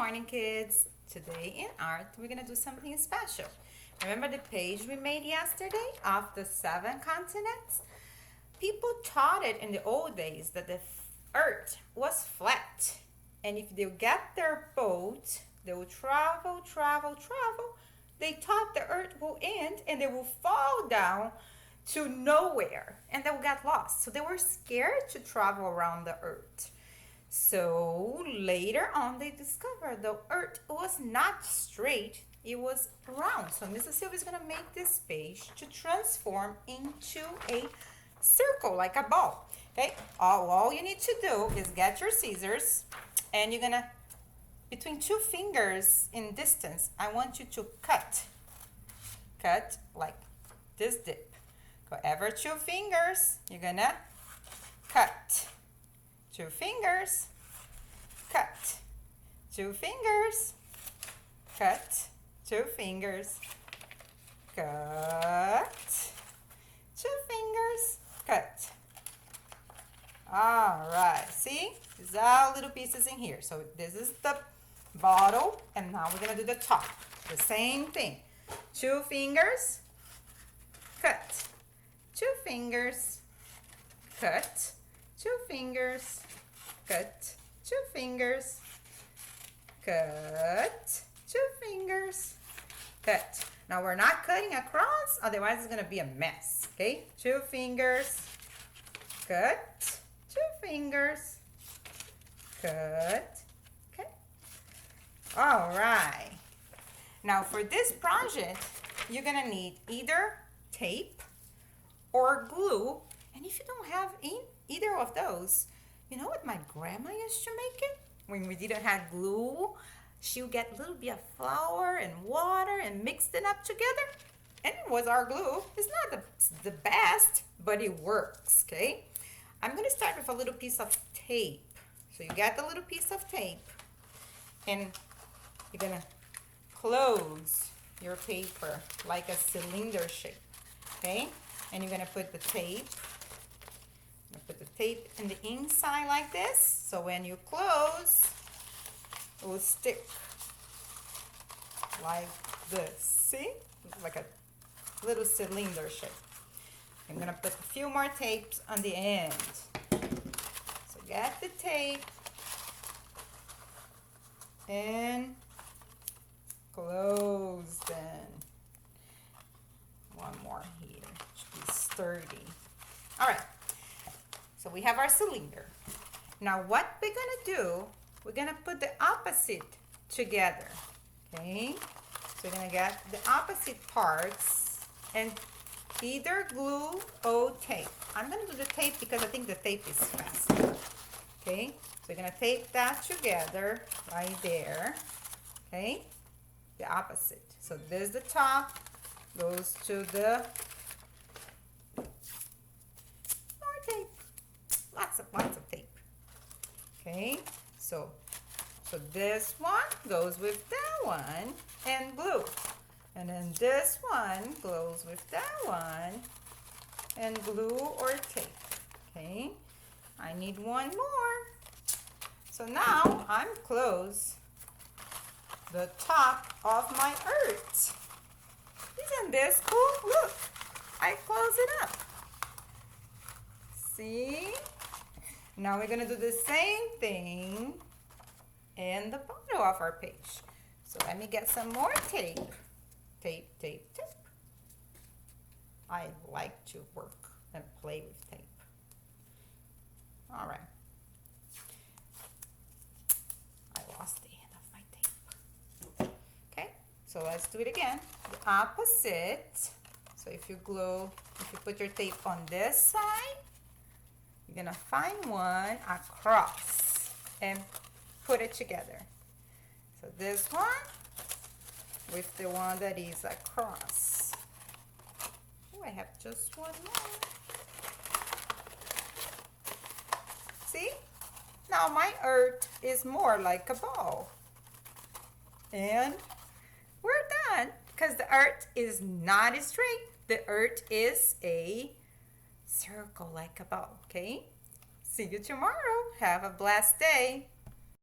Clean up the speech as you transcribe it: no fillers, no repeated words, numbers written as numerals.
morning, kids. Today in art, we're gonna do something special. Remember the page we made yesterday of the 7 continents? People taught it in the old days that the earth was flat. And if they get their boat, they will travel, travel, travel. They thought the earth will end and they will fall down to nowhere and they will get lost. So they were scared to travel around the earth. So later on, they discovered the earth was not straight, it was round. So Mrs. Sylvia is going to make this page to transform into a circle, like a ball. Okay, all you need to do is get your scissors and you're going to, between 2 fingers in distance, I want you to cut like this dip. Go ever 2 fingers, you're going to cut. 2 fingers, cut. 2 fingers, cut. 2 fingers, cut. 2 fingers, cut. All right, see? These are little pieces in here. So this is the bottle, and now we're gonna do the top. The same thing. 2 fingers, cut. 2 fingers, cut. 2 fingers, cut. 2 fingers, cut. 2 fingers, cut. Now we're not cutting across, otherwise it's gonna be a mess. Okay, 2 fingers, cut. 2 fingers, cut. Okay. All right. Now for this project, you're gonna need either tape or glue, and if you don't have either of those, you know what my grandma used to make it? When we didn't have glue, she would get a little bit of flour and water and mixed it up together, and it was our glue. It's not the best, but it works, okay? I'm gonna start with a little piece of tape. So you get the little piece of tape, and you're gonna close your paper like a cylinder shape, okay? And you're gonna put the tape in the inside like this, so when you close, it will stick like this. See? Like a little cylinder shape. I'm gonna put a few more tapes on the end. So get the tape and close them. One more here, should be sturdy. All right. So we have our cylinder. Now what we're gonna do, we're gonna put the opposite together, okay? So we're gonna get the opposite parts and either glue or tape. I'm gonna do the tape because I think the tape is faster, okay? So we're gonna tape that together right there, okay? The opposite. So this is the top, goes to the more tape. Lots of tape. Okay, so this one goes with that one and glue. And then this one goes with that one and glue or tape. Okay, I need one more. So now I'm close the top of my earth. Isn't this cool? Look, I close it up. See? Now we're gonna do the same thing in the bottom of our page. So let me get some more tape. Tape, tape, tape. I like to work and play with tape. All right. I lost the end of my tape. Okay, so let's do it again. The opposite. So if you put your tape on this side, you're gonna find one across and put it together. So this one with the one that is across. Oh, I have just one more. See? Now my earth is more like a ball. And we're done because the earth is not straight. The earth is a circle like a ball, okay? See you tomorrow. Have a blessed day.